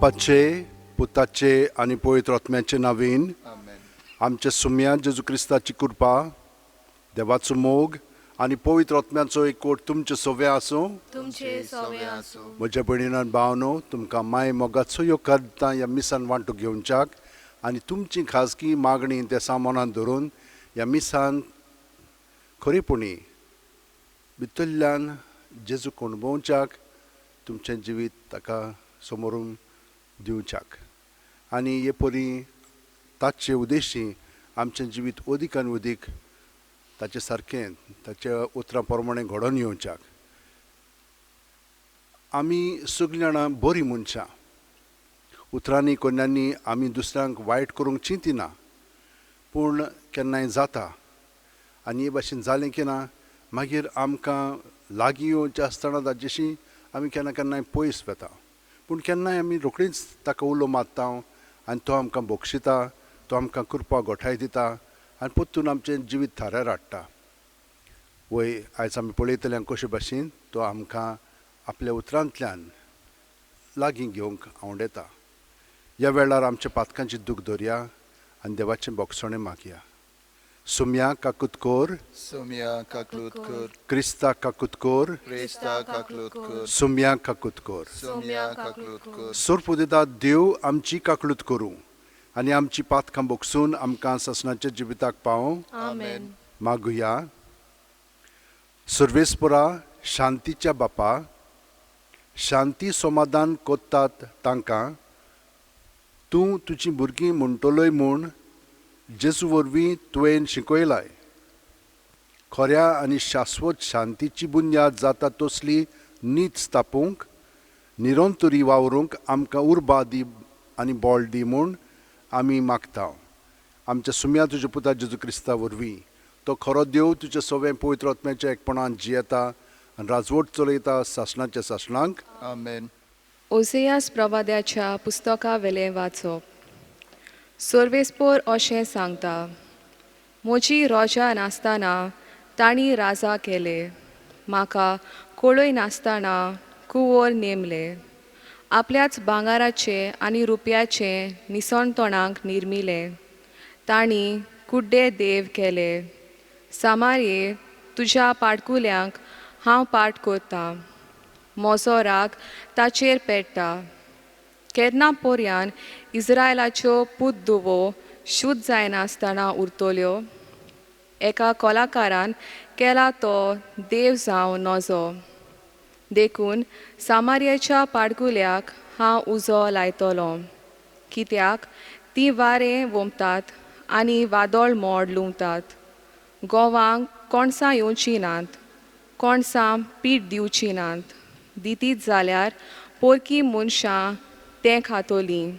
बापाचे पुताचे आणि पवित्र आत्म्याचे नावीन आमेन. आमचे सुम्या जेजू क्रिस्ताची कृपा देवाचो मोग आणि पवित्र आत्म्याचो एकवट तुमचे सोवे आसूं. तुमचे सवे आसूं. म्हज्या भयणीन भावनो तुमकां माय मोगाचो योगदान ह्या मिसान वांटो घेवच्याक आनी तुमची खाजगी मागणी त्या सामानान धरून ह्या मिसान खरीपणी भितरल्यान जेजूक अणभवच्याक तुमचें जिवीत ताका समोरून दिवच्याक आनी हे परी ताचे उद्देशी आमचें जिवीत अदीक आनी अदीक ताचे सारकें ताच्या उतरां प्रमाणें घडोवन येवच्याक. आमी सगळीं जाणां बरीं मनशां. उतरांनी कोन्यांनी आमी दुसऱ्यांक वायट करूंक चिंतिना, पूण केन्नाय जाता आनी हे भाशेन जालें की ना मागीर आमकां लागीं येवचें आसतना ताजेशी आमी केन्ना केन्नाय पयस वेता, पूण केन्नाय आमी रोखडीच ताका उलो मारता आनी तो आमकां बक्षिता, तो आमकां कृपा घोटाय दिता आनी परतून आमचें जिवीत थाऱ्यार हाडटा. वय आयज आमी पळयतले कशे भाशेन तो आमकां आपल्या उतरांतल्यान लागीं घेवंक आवडटा. ह्या वेळार आमच्या पातकांची दूख धरया आनी देवाचें बोगसणें मागया. सुम्या काकुतकोर, Sumia kaklutkur, क्रिस्ता काकुतकोर, Krista kaklutkur, सुम्या काकुतकोर. Sumia kaklutkur, सोरपुदिता देव आमची काकलूत करूं आनी आमची पातकां बोगसून आमकां ससनाच्या जिविताक पावों. आमेन. मागुया. सर्वेस्परा शांतीच्या बापा, शांती समाधान कोत्तात तांकां तूं तुजीं भुरगीं म्हणटलोय म्हूण जेजू वरवीं तुवें शिकयलाय. खऱ्या आनी शाश्वत शांतीची बुन्याद जाता तसली नीत स्थापूंक निरंतरी वावरूंक आमकां उर्बा दी आनी बोळ दी म्हूण आमी मागता. आमच्या सुम्या तुज्या पुता जेजू क्रिस्ता वरवीं तो खरो देव तुजे सवें पवित्र आत्म्याच्या एकपणान जियेता आनी राजवट चलयता सासणाच्या सासणांक. Amen. ओसेयास प्रवाद्याच्या पुस्तका वेलें वाचप. सर्वेस्पोर अशें सांगता, म्हजी रोजा नासतना तांणी राजा केले, म्हाका कोळय नासतना कुंवर नेमले. आपल्याच भांगाराचे आनी रुपयाचे निसणतोणाक निर्मिले, तांणी कुड्डे देव केले. सामार्ये तुज्या पाडकुल्यांक हांव पाट करतां, म्हजो राग ताचेर पेट्टा. केन्ना पर्यान इस्रायलाच्यो पूत धुवो शुद्ध जायनासतना उरतल्यो. एका कलाकारान केला तो देव जावन नजो. देखून सामार्याच्या पाडकुल्याक हांव उजो लायतलो, कित्याक तीं वारें वोमतात आनी वादळ मोड लुंवतात. गोवांक कोणसां येवची नात, कोणसां पीठ दिवची नात. दितीत जाल्यार पोरकी मनशां तें खातोलीं.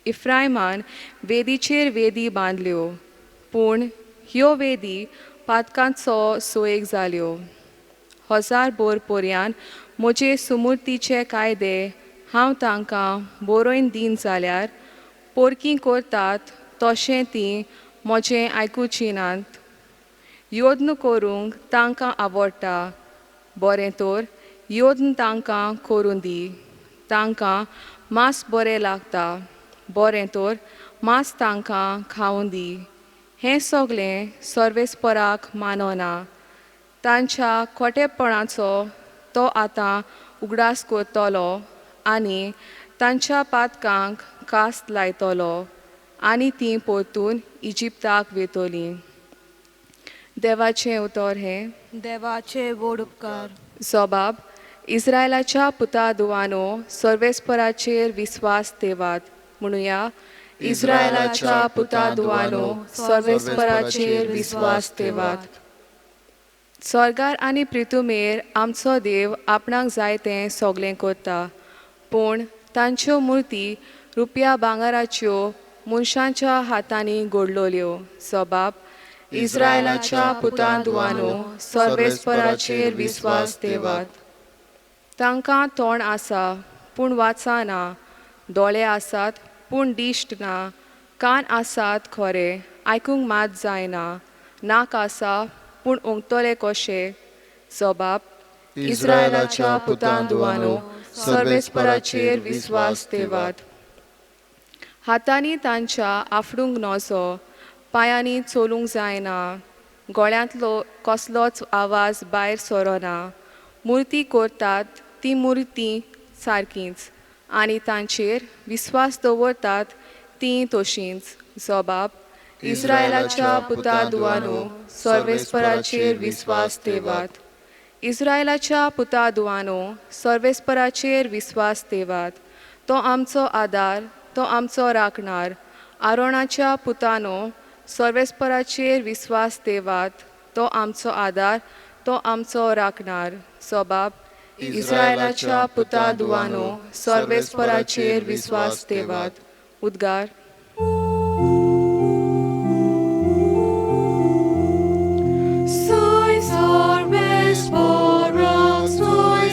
इफ्रायमान वेदीचेर वेदी बांदल्यो, पूण ह्यो वेदी पातकांचो सोयेक जाल्यो. 1000 बोर पर्यान म्हजे सुमूर्तीचे कायदे हांव तांकां बरोवन दीन जाल्यार पोरकीं करतात तशें तीं म्हजें आयकुची नात. योद्न करूंक तांकां आवडटा, बरें तर योद्न तांकां करून दी. तांकां मांस बरें लागता, बरें तर मांस तांकां खावून दी. हें सगलें सर्वेस्पराक मानना. तांच्या खोटेपणाचो तो आतां उगडास करतलो आनी तांच्या पातकांक कास्त लायतलो आनी तीं परतून इजिप्ताक वेतलीं. देवाचें उतर हें. देवाचे व्हड उपकार. जबाब. इस्रायलाच्या पुता दुवानो सर्वेस्पराचेर विस्वास ठेवात. म्हणुया, इस्रायलाच्या पुता दुवानो सर्वेस्पराचेर विस्वास ठेवात. स्वर्गार आनी पृथ्वीमेर आमचो देव आपणाक जाय तें सगलें करता, पूण तांच्यो मुर्ती रुपया भांगाराच्यो मनशांच्या हातांनी घडलोल्यो. जबाब. इस्रायलाच्या पुता दुवानो सर्वेस्पराचेर विस्वास ठेवात. तांकां तोंड आसा पूण वाचना, दोळे आसात पूण दिश्ट ना, कान आसात खरे, आयकूंक मात जायना, नाक आसा पूण ओंकतले कशे. जबाब. इस्रायलाच्या पुता दुवानो सर्वेस्पराचेर विस्वास देवात. हातांनी तांच्या आफडूंक नजो, पायांनी चोलूंक जायना, गळ्यांतलो कसलोच आवाज भायर सरोना. मुर्ती करतात ती मुर्ती सारकीच आनी तांचेर विस्वास दवरतात ती तशींच. जबाब: इस्रायलाच्या पुता दुआनो सर्वेस्पराचेर विस्वास देवात. इस्रायलाच्या पुता दुआनो सर्वेस्पराचेर विस्वास देवात. तो आमचो आदार, तो आमचो राखणार. आरोणाच्या पुतानो सर्वेस्पराचेर विस्वास देवात. तो आमचो आदार, तो आमचो राखणार. जबाब: इस्रायलाच्या पुता दुआनो सर्वेस्पराचेर विस्वास देवात. उद्गार: Soy sorbespora, soy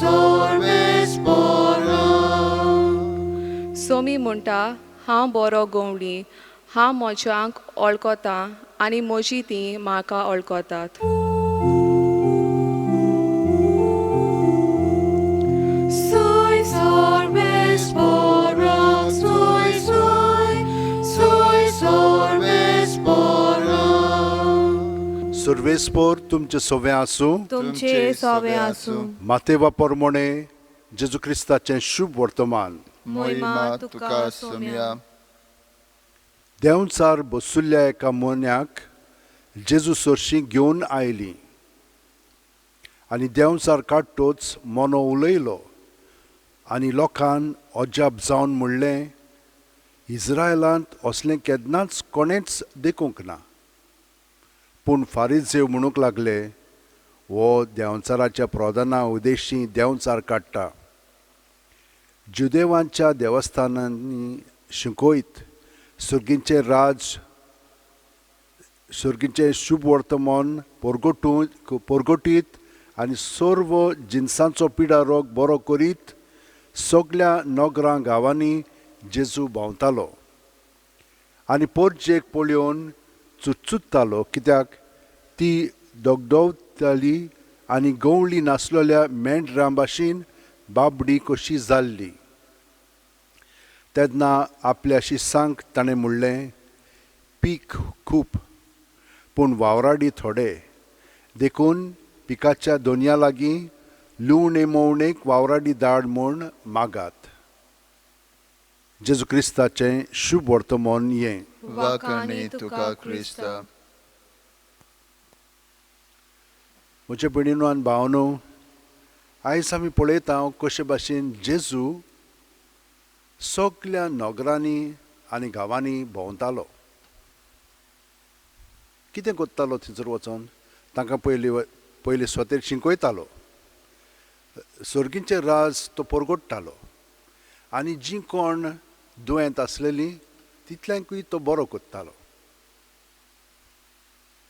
sorbespora. Somi म्हणटा, हांव बरो गवळी, हांव म्हज्यांक वळखतां आनी म्हजी तीं म्हाका वळखतात. Soy sorbespora, soy sorbespora. सर्वेस्पोर तुमचे सोवे आसूं. तुमचे सोवे आसूं. मातेवा पोरमोणे जेजू क्रिस्ताचें शुभ वर्तमान. मोहिमा तुका सोम्या. देंवचार बसुल्ल्या एका मोन्याक जेजू सोरशीं घेवन आयली आनी देंवचार काडटोच मोनो उलयलो आनी लोकांन अजाप जावन म्हणलें, इस्रायलांत असलें केन्नाच कोणेंच देखूंक ना. पूण फारिझेव म्हणूंक लागले, हो देंवचाराच्या प्रधाना उद्देशीं देंवचार काडटा. जुदेवांच्या देवस्थानांनी शिकोयत सुर्गींचें शुभ वर्तमान परगटीत आनी सर्व जिन्सांचो पिडारोग बरो करीत सगळ्या नगरां गांवांनी जेजू भोंवतालो आनी पोरजेक पळोवन चुचुत्तालो, कित्याक ती दोगदोवताली आनी गवळी नासलेल्या मेंढरां भाशेन बाबडी कशी जाल्ली. तेन्ना आपल्या शिसांक ताणें म्हणलें, पीक खूब पूण वावराडी थोडे. देखून पिकाच्या दोनया लागीं लुवणे मोवणेक वावराडी धाड म्हूण मागात. जेजू क्रिस्ताचें शुभ वर्तमान हें. वाकणे तुका क्रिस्ता. म्हजे भयणीनो आनी भावनो, आयज आमी पळयता कशे भाशेन जेजू सगळ्या नगरांनी आनी गांवांनी भोंवतालो. कितें कोत्तालो थंयसर वचोन? तांकां पयलीं स्वतेर शिंकयतालो, सर्गींचें राज तो परगडटालो आनी जीं कोण दुयेंत आसलेलीं तितल्यांकूय तो बरो कोत्तालो.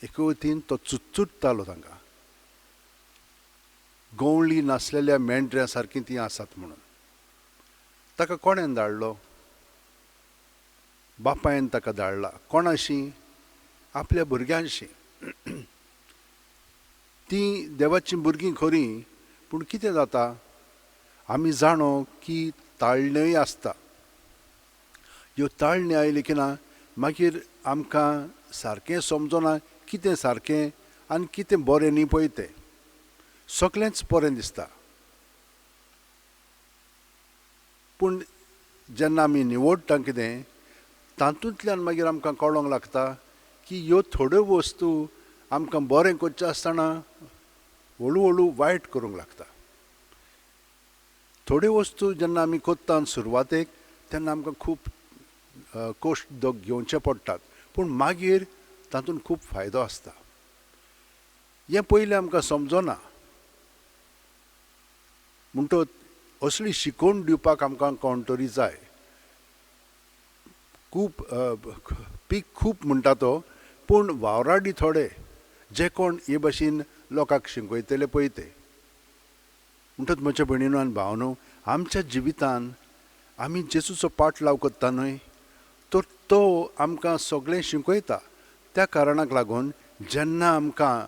एके वतीन तो चुचुट्टालो तांकां, गवळी नासलेल्या मेंढऱ्यां सारकीं तीं आसात म्हणून. ताका कोणें धाडलो? बापायन ताका धाडला. कोणाशीं? आपल्या भुरग्यांशी. तीं देवाचीं भुरगीं खरीं, पूण कितें जाता? आमी जाणो की ताळण्योय आसता. ह्यो ताळण्यो आयल्यो की ना मागीर आमकां सारकें समजना कितें सारकें आनी कितें बरें न्ही पळय तें. सगळेंच बरें दिसता, पूण जेन्ना आमी निवडटा कितें तातूंतल्यान मागीर आमकां कळोंक लागता की ह्यो थोड्यो वस्तू आमकां बरें करचें आसतना हळू हळू वायट करूंक लागता. थोड्यो वस्तू जेन्ना आमी कोत्ता सुरवातेक तेन्ना आमकां खूब कश्ट घेवचे पडटात, पूण मागीर तातूंत खूब फायदो आसता. हें पयलें आमकां समजना. म्हणटच असली शिकवण दिवपाक आमकां कोण तरी जाय. खूब पीक खूब म्हणटा तो, पूण वावराडी थोडे, जे कोण हे भाशेन लोकांक शिकयतले पळय ते. म्हणटच म्हज्या भयणीनो आनी भावनो, आमच्या जिवितान आमी जेजूचो पाट लाव करता न्हय, तर तो आमकां सगळें शिकयता. त्या कारणाक लागून जेन्ना आमकां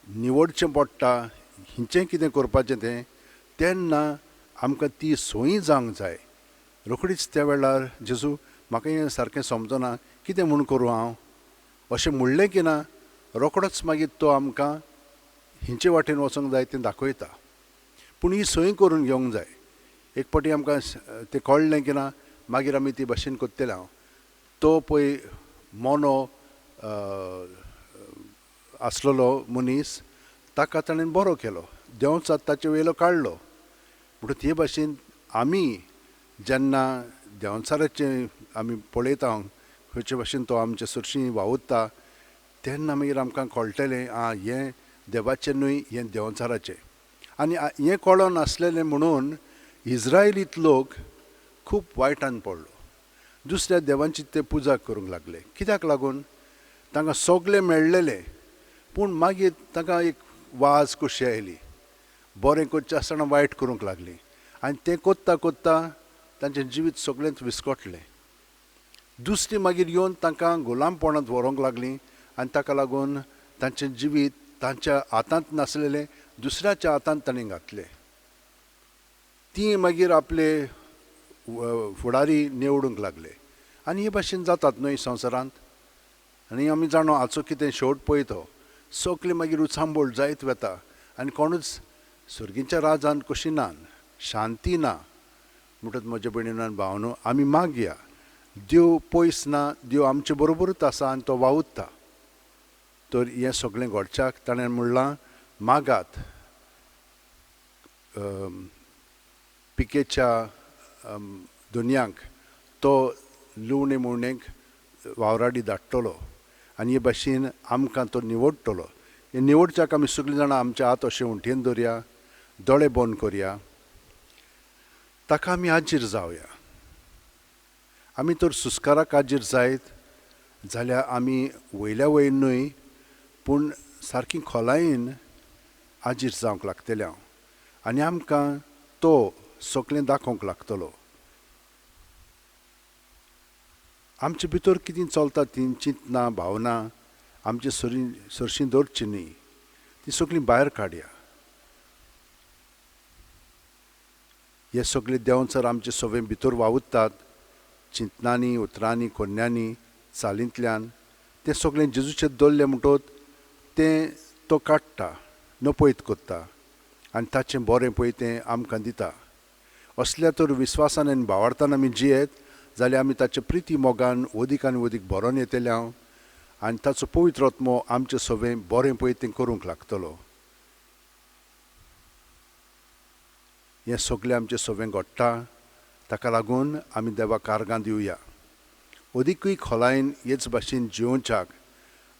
निवडचें पडटा हिंचें कितें करपाचें तें, तेन्ना आमकां ती सोयी जावंक जाय. रोखडीच त्या वेळार जेजू म्हाका हें सारकें समजना, कितें म्हूण करूं हांव अशें म्हणलें की ना, रोखडोच मागीर तो आमकां हिंचे वाटेन वचोंक जाय तें दाखयता. पूण ही सोय करून घेवंक जाय. एक पाटी आमकां तें कळ्ळें की ना, मागीर आमी ती भाशेन कोत्तेले हांव. तो पळय मोनो आसलेलो मनीस, ताका ताणें बरो केलो, देंवचात ताचे वयलो काडलो. म्हणून ते भाशेन आमी जेन्ना देंवचाराचें आमी पळयता खंयचे भाशेन तो आमचे सुरशीं वावुरता, तेन्ना मागीर आमकां कळटलें हें देवाचें न्हय, हें देंवचाराचें. आनी हें कळोन आसलेलें म्हणून इज्रायलीत लोक खूब वायटान पडलो. दुसऱ्या देवांची ते पुजा करूंक लागले. कित्याक लागून? तांकां सगळें मेळ्ळेलें, पूण मागीर तांकां एक वाज कशी आयली. बरें करचें आसतना वायट करूंक लागलीं, आनी तें कोत्ता कोत्ता तांचें जिवीत सगळेंच विस्कटलें. दुसरीं मागीर येवन तांकां गुलामपणांत व्हरूंक लागलीं, आनी ताका लागून तांचें जिवीत तांच्या हातांत नासलेलें दुसऱ्याच्या हातांत ताणें घातलें. ती मागीर आपले फुडारी निवडूंक लागले. आनी हे भाशेन जातात न्हय संवसारांत. आनी आमी जाणो हाचो कितें शेवट पळयतो, सगळें मागीर उचांबोळ जायत वता, आनी कोणूच सुर्गीच्या राजांत कशी ना, शांती ना. म्हणटच म्हज्या भयणीनो आनी भावांनो, आमी मागया, देव पयस ना, देव आमचे बरोबरूच आसा आनी तो वावुरता. तर हें सगळें घडच्याक ताणें म्हणलां, मागात पिकेच्या दुनयांक तो लुवणे मुवणेक वावराडी धाडटलो, आनी हे भाशेन आमकां तो निवडटलो. हे निवडच्याक आमी सगळीं जाणां आमचे हात अशें उंटयेन दवरया, दोळे बंद करया, ताका आमी हाजीर जावया. आमी तर सुस्काराक हाजीर जायत जाल्यार आमी वयल्या वयर न्हय, पूण सारकी खोलायेन हाजीर जावंक लागतलें हांव. आनी आमकां तो सगळें दाखोवंक लागतलो. आमचे भितर कितें चलता ती चिंतना भावना आमचे सरशीं दवरची न्ही, ती सगळीं भायर काडया. हे सगळे देंवचार आमचे सगळे भितर वावुरतात, चिंतनांनी, उतरांनी, कोन्यांनी, चालींतल्यान. तें सगळें जेजूचेर दवरलें म्हणटच तें तो काडटा, नपयत कोत्ता, आनी ताचें बरें पळय तें आमकां दिता. असल्या तर विस्वासान आनी भावार्थान आमी जियेत जाल्यार आमी ताचे प्रिती मोगान अदीक आनी अदीक बरोवन येतले हांव, आनी ताचो पवित्र आत्मो आमचें सगळें बरें पळय तें करूंक लागतलो. हें सगळें आमचें सगळें घडटा, ताका लागून आमी देवाक आर्गां दिवया. अदीकूय खोलायेन हेच भाशेन जिवोवच्याक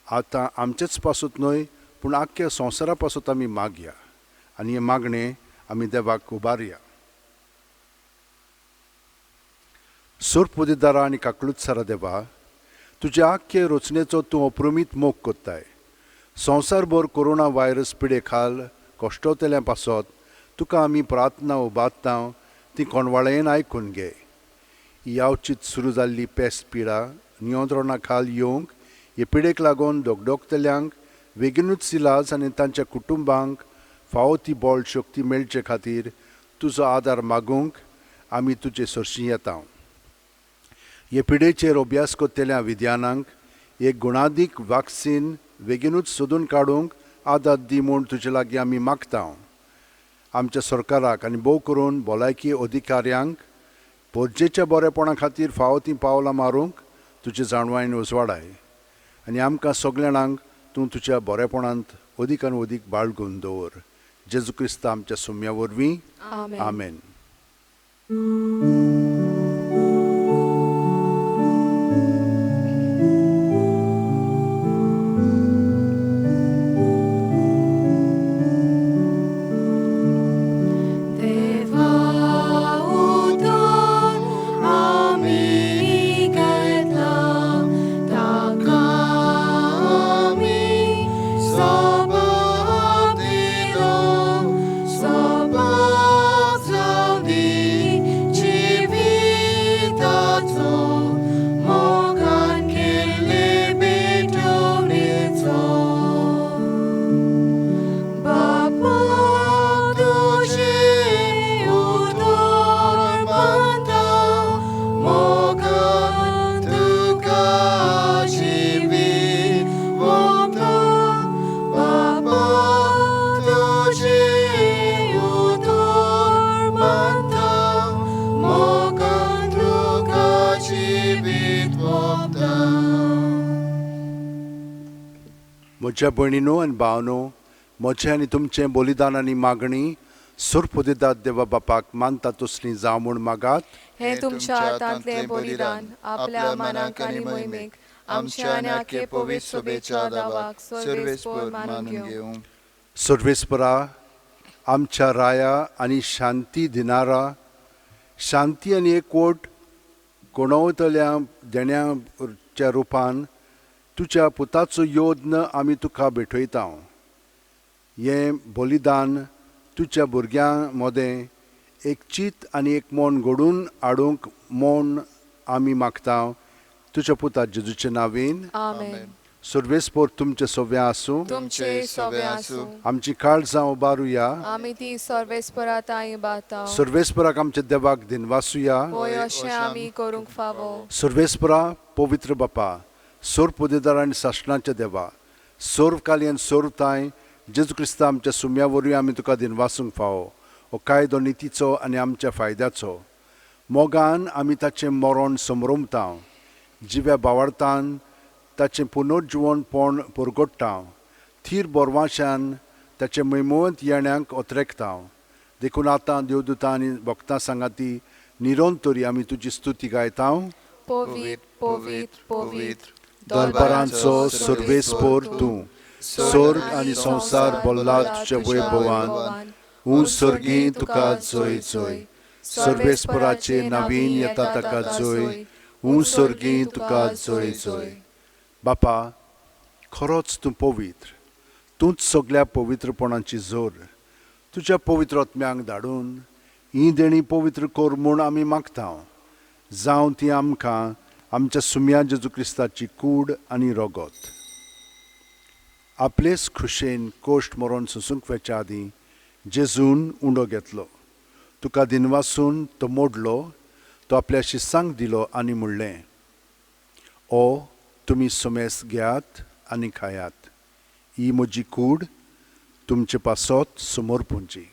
आतां आमचेच पासून न्हय, पूण आख्ख्या संवसारा पासून आमी मागया, आनी हें मागणें आमी देवाक उबारया. सोर्पुदिदारा आनी काकलुतसारा देवा, तुजे आख्खे रचनेचो तूं अप्रमीत मोग कोत्ताय. संवसारभर कोरोना व्हायरस पिडे खाल कश्टवतल्यां पासत तुका आमी प्रार्थना उबारता, ती कोणवाळेन आयकून घे. यावचीत सुरू जाल्ली पेस्त पिडा नियंत्रणा खाल येवंक, हे पिडेक लागून दोगदोगतल्यांक बेगीनूच इलाज आनी तांच्या कुटुंबांक फावो ती बळ शक्ती मेळचे खातीर तुजो आदार मागूंक आमी तुजे सरशीं येता. हे पिडेचेर अभ्यास कोत्तेल्या विद्यानांक एक गुणादीक वॅक्सीन बेगीनूच सोदून काडूंक आदार दी म्हूण तुजे लागीं आमी मागता. आमच्या सरकाराक आनी भोव करून भलायकी अधिकाऱ्यांक पोरजेच्या बरेपणा खातीर फावो तीं पावलां मारूंक तुजे जाणवायेन उजवाडाय. आनी आमकां सगळ्या जाणांक तूं तुज्या बरेपणांत अदीकान अदीक बाळगून दवर. जेजू क्रिस्त आमच्या सुम्या वरवीं. आमेन. Soba, Soba, म्हज्या भयणीनो आनी भावनो, म्हजें आनी तुमचें बलिदान आनी मागणी सुरपुदितात देवा बापाक मानता तसलीं जावं म्हूण मागात. हे तुमच्या हातांतले बलिदान आपल्या मनाक आनी मोहिमेक आमच्या आनी आखे पवित्र सभेच्या दावाक सर्वेस्पर मानून घेवं. सर्वेस्परा, आमच्या राया आनी शांती दिनारा, शांती आनी एकवट कोणवतल्या देण्याच्या रुपान तुज्या पुताचो योद्न आमी तुका भेटयता. हें बलिदान तुज्या भुरग्यां मदें एक चीत आनी एक मोन घडून हाडूंक मोन आमी मागता तुज्या पुता जेजूचे नांवेन. आमेन. सर्वेस्पर तुमचे सोबे आसूं. तुमचे सोबे आसूं. आमची काळजां उबारुया. आमी ती सर्वेस्परात इबाता. सर्वेस्पराक आमच्या देवाक दिनवासुया. होय अशें आमी करूंक फावो. सर्वेस्परा पवित्र बापा, सोर पुदेदार आनी सासणाच्या देवा, सोर्व काली आनी सोर्वताय जेजू क्रिस्ता आमच्या सुम्या वरवीं आमी तुका दिनवासूंक फावो. हो कायदो नितीचो आनी आमच्या फायद्याचो. मोगान आमी ताचें मरण समरमता. जिव्या बावार्थान ताचें पुनर्जिवणपण परगट्टा. थीर बोरवाशान ताचे मैमवंत येण्याक ओतरेकता. देखून आतां देवदूतां आनी भक्तां सांगाती निरोंतरी आमी तुजी स्तुती गायता. पवित्र पवित्र पवित्र दरबारांचो सर्वेस्पर तूं, स्वर्ग आनी संवसार भल्ला तुज्या वैभवान. सर्गी तुका जय जय. सर्वेस्पराचे नावीन येता ताका जय. सर्गी तुका जय जय. बापा, खरोच तूं पवित्र. तूंच सगळ्या पवित्रपणाची जोर. तुज्या पवित्र आत्म्यांक धाडून ही देणी पवित्र कर म्हूण आमी मागता. जावं ती आमकां आमच्या सुम्या जेजू क्रिस्ताची कूड आनी रगत. आपलेच खुशेन कोश्ट मरण सोंसूंक वेच्या आदीं जेजून उंडो घेतलो. तुका दिनवासून तो मोडलो. तो आपल्या शिसांक दिलो आनी म्हणलें, ओ तुमी सोमेस घेयात आनी खायात. ही म्हजी कूड तुमचे पासत समोर पुंजी.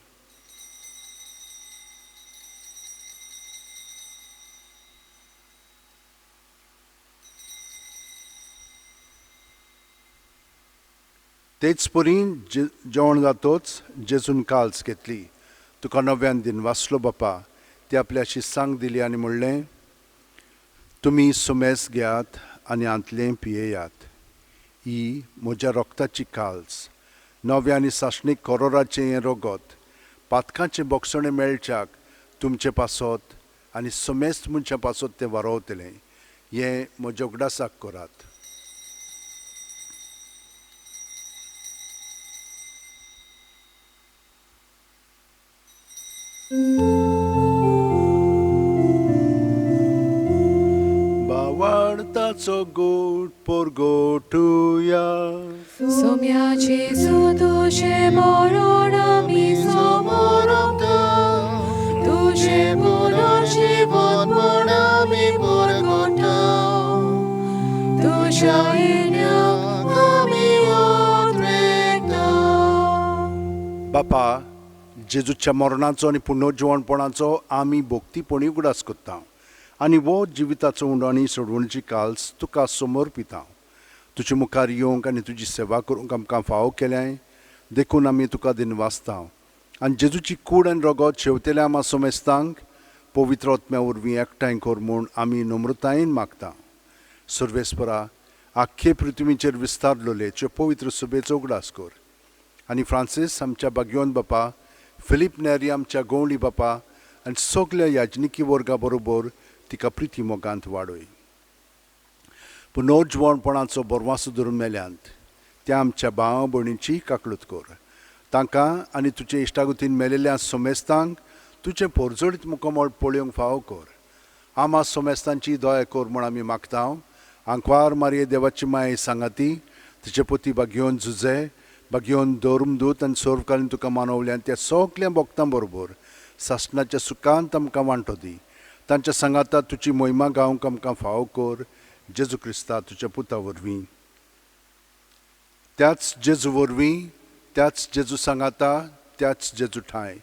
तेच परी जेवण जातोच जेजून काल्स घेतली. तुका नव्यान दिनवासलो बापा. ती आपल्या शिसांक दिली आनी म्हणलें, तुमी सुमेस घेयात आनी आंतलें पियेयात. ही म्हज्या रोगताची काल्स, नव्या आनी सासणीक करोराचें हें रगत, पातकांचें बोगसणें मेळच्याक तुमचे पासत आनी सुमेस्त मनशा पासत तें वारोवतलें. हें म्हज्या उगडासाक करात. बावार्थाचो गोट परगोटुया. सोम्या जेजू तुझे मरण आमी समरता. तुझे पुनर्जीवन म्हूण आमी परगटा. तुज्या येण्याक आमी ओतरेकता. बापा, जेजूच्या मरणाचो आनी पुनर्जिवणपणाचो आमी भोक्तीपणी उगडास करता. आनी वो जिविताचो उंडो आनी सोडवणीची काल्स तुका समोर पिता. तुजे मुखार येवंक आनी तुजी सेवा करूंक आमकां फावो केल्याय देखून आमी तुका दिनवासता. आनी जेजूची कूड आनी रगत शेवतेल्या आमा सोमेस्तांक पवित्र आत्म्या वरवीं एकठांय कर म्हूण आमी नम्रतायेन मागता. सर्वेस्परा, आख्खे पृथ्वीचेर विस्तारलोले पवित्र सभेचो उगडास कर. आनी फ्रांसीस आमच्या भाग्योन बापा, फिलीप नेरी आमच्या गवळी बापा आनी सगल्या याजनिकी वर्गा बरोबर तिका प्रिती मोगांत वाडय. पुनर्जिवणपणाचो बोरवासो धरून मेल्यांत त्या आमच्या भाव भयणीची काकळूत कर. तांकां आनी तुजे इश्टागतीन मेलेल्या सोमेस्तांक तुजें पोरजोडीत मुखामळ पळोवंक फावो कर. आमा सोमेस्तांची दया कर म्हूण आमी मागता. आंकवार मारये देवाची माय सांगाती, तिचे पती भाग्योन झुजे, भाग्योन दौरमदूत आनी सोर्वकालीन तुका मानवल्यान त्या सगल्या भक्तां बरोबर सासणाच्या सुखांत आमकां वांटो दी. तांच्या सांगाता तुजी मोहिमा गावंक आमकां फावो कर. जेजू क्रिस्ता तुज्या पुता वरवीं. त्याच जेजू वरवीं, त्याच जेजू सांगाता, त्याच जेजू ठाय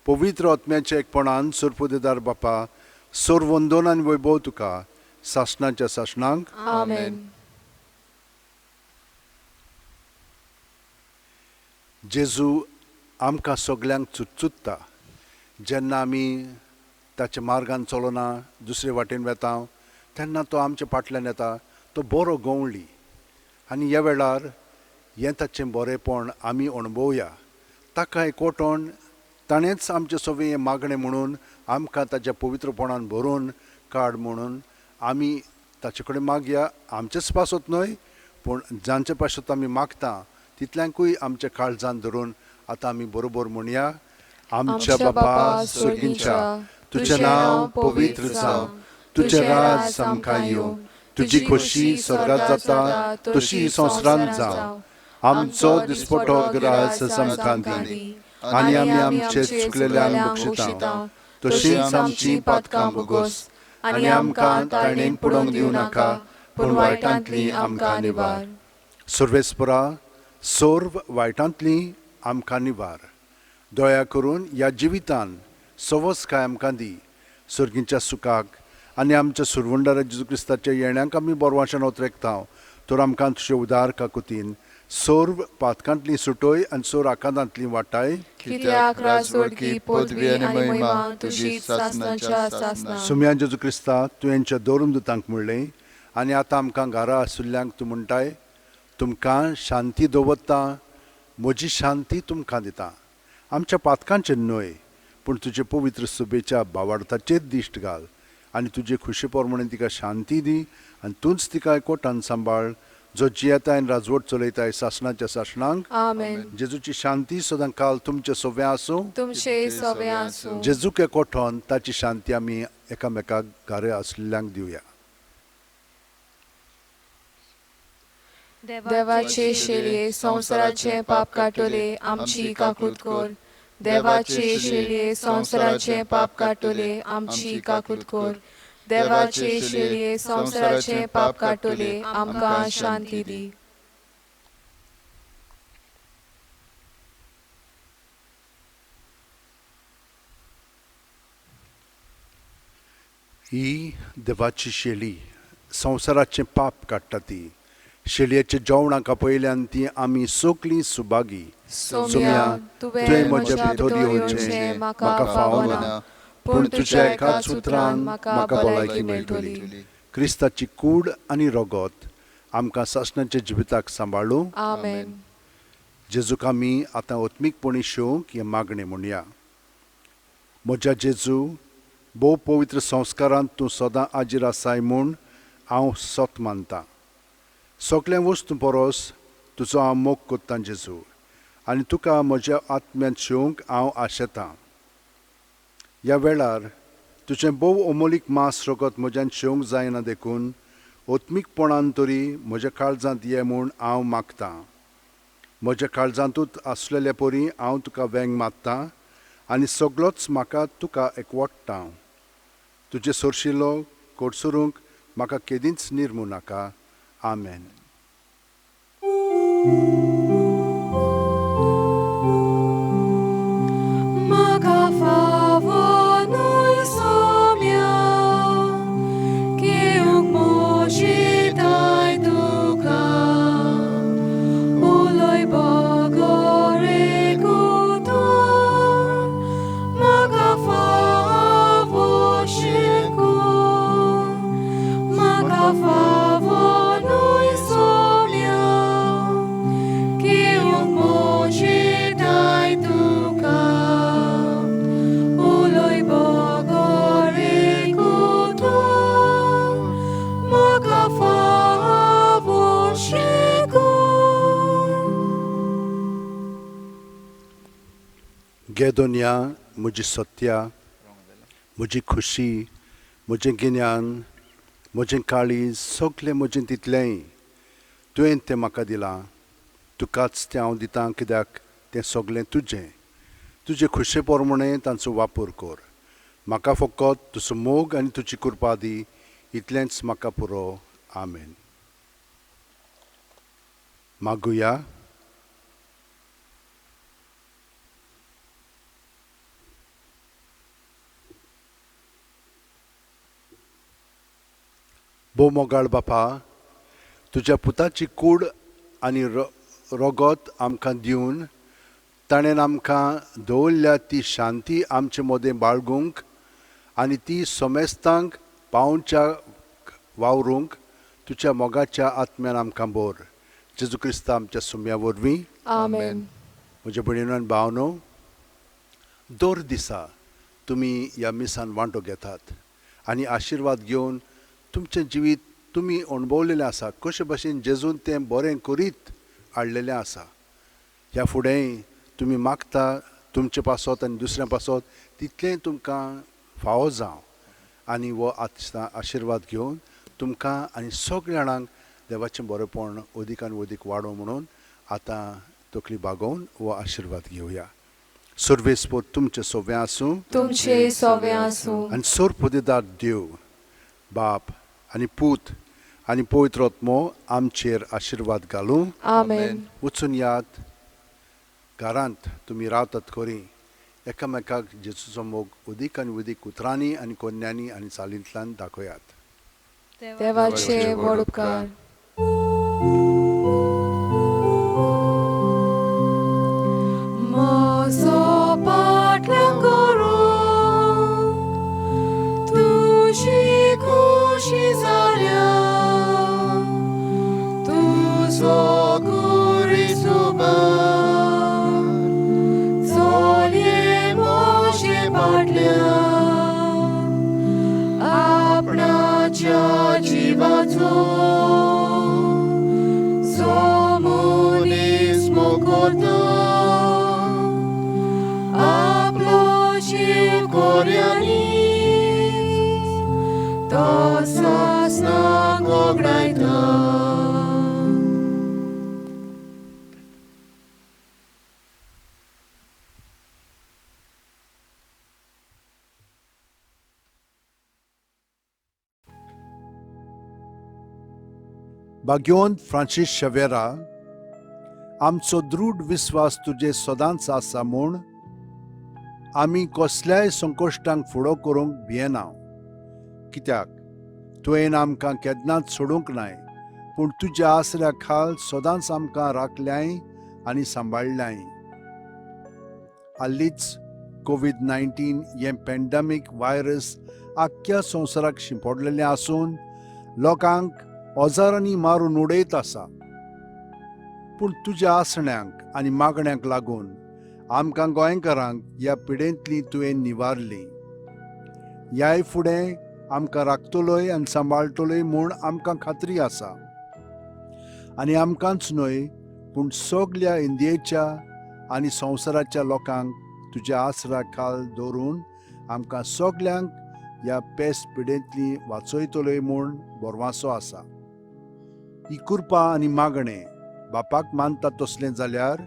पवित्र आत्म्याच्या एकपणान सोरपुदेदार बापा, सोरवंदन आनी वैभव तुका सासणाच्या सासणांक. आमेन. जेजू आमकां सगल्यांक चुचुत्ता जेन्ना आमी ताच्या मार्गान चलोना दुसरे वाटेन वेता तेन्ना तो आमच्या फाटल्यान येता तो बरो गवळी आनी ह्या वेळार हें ताचें बरेंपण आमी अणभवया ताका एकवटोन ताणेंच आमचे सगळें हें मागणें म्हणून आमकां ताच्या पवित्रपणान भरून काड म्हणून आमी ताचे कडेन मागया आमचेच पासत न्हय पूण जांचे पासत आमी मागता तितल्यांकूय आमच्या काळजान धरून आतां आमी बरोबर म्हणया आमच्या बापा स्वर्गींच्या तुजें नांव पवित्र जावं तुजें राज आमकां येवं तुजी खोशी स्वर्गांत जाता तशी संवसारांत जावं आमचो दिसपटो राज आमकां दी आनी आमी आमचे चुकलेल्यांक बक्षिता तशींच आमची पातकां बोगोस आनी आमकां ताळणेन पडोवंक दिवं नाका पूण वायटांतली आमकां निवार सर्वेस्परा सोर्व वायटांतली आमकां निवार दया करून ह्या जिवितान सवस काय आमकां दी सर्गींच्या सुखाक आनी आमच्या सुरवंडारा जेजू क्रिस्ताच्या येण्याक आमी बोरवांशान उतरेकता तर आमकां तुजे उदार काकुतीन सोर्व पातकांतली सुटोय आनी सोर आकांतांतली वाटाय कित्याक राजवडकी पदवी आनी महिमा तुजी सासणाच्या सासना सुम्या जेजू क्रिस्ता तुवेंच्या दोरून दुतांक म्हणलें आनी आतां आमकां घरा आशिल्ल्यांक तूं म्हणटाय तुमकां शांती दवरता म्हजी शांती तुमकां दिता आमच्या पातकांचे न्हय पूण तुजे पवित्र सुबेच्या भावार्थाचेर दिश्ट घाल आनी तुजे खुशी पोरमणे तिका शांती दी आनी तूंच तिका एकवटान सांबाळ जो जियेताय आनी राजवट चलयताय सासणाच्या सासणांक आमेन जेजूची शांती सदां काल तुमचे सोबे आसूं तुमचे सवे आसूं जेजूक एकवटोन ताची शांती आमी एकामेकाक घरा आशिल्ल्यांक दिवया देवाचे शेलये संवसाराचे पाप काटोले आमची काकूत कोर देवाचे शेलये संवसाराचे पाप काटोले आमची काकूत कोर देवाचे शेलये संवसाराचे पाप काटोले आमकां शांती दी ही देवाची शेली संवसाराचें पाप काडटा ती शेलयेच्या जेवणाका पयल्यान ती आमी सगलीं सुभागी सोम्या तुवें म्हज्या भितर येवचें म्हाका फावना पूण तुज्या एकाच उतरान म्हाका भलायकी मेळटली क्रिस्ताची कूड आनी रगत आमकां सासणाच्या जिविताक सांबाळूं आमेन जेजूक आमी आतां ओत्मीकपणी शेवंक हें मागणें म्हणया म्हज्या जेजू भोव पवित्र संस्कारांत तूं सदां आजीर आसाय म्हूण हांव सत मानतां सगळ्या वस्तू परस तुजो हांव मोग कोत्तां जेजू आनी तुका म्हज्या आत्म्यांत शेवंक हांव आशेतां ह्या वेळार तुजें भोव अमोलीक मांस रगत म्हज्यान शेवंक जायना देखून ओत्मीकपणान तरी म्हज्या काळजांत ये म्हूण हांव मागतां म्हज्या काळजांतूच आसलेल्या परी हांव तुका वेंग मागतां आनी सगळोच म्हाका तुका एकवटता तुजे सोरशिल्लो कोडसुरूंक म्हाका केदींच निर्मू नाका आमेन म्हाका फावोनूय सोम्या घेवंक म्हजी दाय तुका उलोय बगोरे कुतून म्हाका फावो शिकून म्हाका फावोनूय सोम्या घेवंक म्हजी दाय तुका उलोय बगोरे कुतून म्हाका फावो शिकून गेदोनिया म्हजी सत्या म्हजी खुशी म्हजें गिन्यान म्हजें काळीज सगळें म्हजें तितलेंय तुवें तें म्हाका दिलां तुकाच तें हांव दितां कित्याक तें सगळें तुजें तुजे खुशे पोरमणे तांचो वापर कर म्हाका फकत तुजो मोग आनी तुजी कृपा दी इतलेंच म्हाका पुरो आमेन मागुया भोव मोगाळ बापा तुज्या पुताची कूड आनी रगत आमकां दिवन ताणें आमकां दवरल्या ती शांती आमचे मदें बाळगूंक आनी ती सोमेस्तांक पावच्या वावरूंक तुज्या मोगाच्या आत्म्यान आमकां बोर. जेजू क्रिस्त आमच्या सुम्या वरवीं. आमेन. म्हज्या भयणीनो आनी भावनो, दर दिसा तुमी ह्या मिसान वांटो घेतात आनी आशिर्वाद घेवन तुमचें जिवीत तुमी अणभवलेलें आसा. कशे भाशेन जेजून तें बरें करीत हाडलेलें आसा. ह्या फुडेंय तुमी मागता तुमचे पासत आनी दुसऱ्या पासत तितलें तुमकां फावो जावं आनी हो आशिर्वाद घेवन तुमकां आनी सगळ्या जाणांक देवाचें बरेंपण अदीक आनी अदीक वाडो म्हणून आतां तकली बागोवन हो आशिर्वाद घेवया. सर्वेस्पर तुमचे सोबे आसूं. तुमचे सोवे आसूं. आनी सोर पोदेदार देव बाप आनी पूत आनी पवित्र आत्मो आमचेर आशिर्वाद घालूं. आमेन. वचून यात घरांत तुमी रावतात खरी एकामेकाक जेजूचो मोग अदीक आनी अदीक उतरांनी आनी कोन्यांनी आनी चालींतल्यान दाखयात. देवाचे व्हड उपकार. म्हजो पाटलां करून तुजी खुशी जाल्या, तुजो कुरी सुबार चलये म्हजे पाटल्या, आपणाच्या जिवाचो जो मनीस मोगता, आपलो जीव कोऱ्यांनी तो सासनाक ओगडायता. भाग्यवंत फ्रांसीस शेवेरा, आमचो दृढ विस्वास तुजे सदांच आसा म्हूण आमी कसल्याय संकश्टांक फुडो करूंक भियेना. कित्याक तुवें आमकां केन्नाच सोडूंक नाय, पूण तुज्या आसऱ्या खाल सदांच आमकां राखल्याय आनी सांबाळल्याय. हालींच कोविड-19 हें पॅन्डेमीक वायरस आख्ख्या संवसाराक शिंपडलेलें आसून लोकांक ओजारांनी मारून उडयत आसा. पूण तुज्या आसण्यांक आनी मागण्यांक लागून आमकां गोंयकारांक ह्या पिडेंतली तुवें निवारली. ह्याय फुडें आमकां राखतलोय आनी सांबाळटलोय म्हूण आमकां खात्री आसा. आनी आमकांच न्हय पूण सगळ्या इंडियेच्या आनी संवसाराच्या लोकांक तुज्या आसरा खाल दवरून आमकां सगळ्यांक ह्या पेस्त पिडेंतली वाचयतलोय म्हूण बोरवांसो आसा. ही कृपा आनी मागणें बापाक मानता तसलें जाल्यार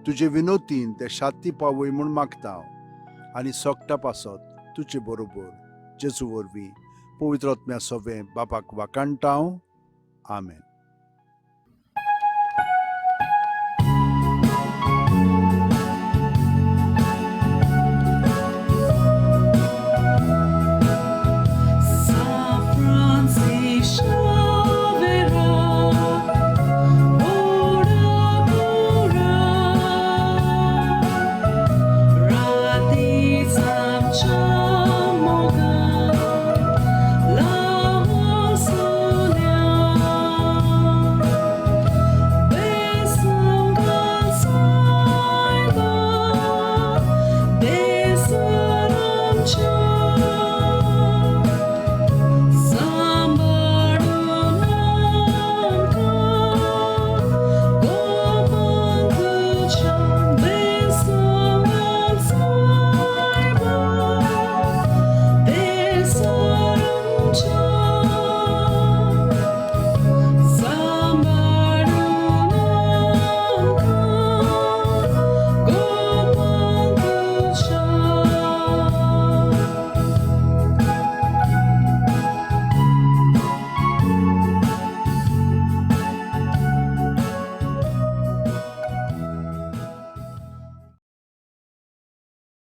तुजे विनोतीन ते शांती पावय म्हूण मागता आनी सोगटा पासत तुजे बरोबर जेजू वरवीं पवित्र आत्म्या सोबे बापाक वाकाणटा. आमेन.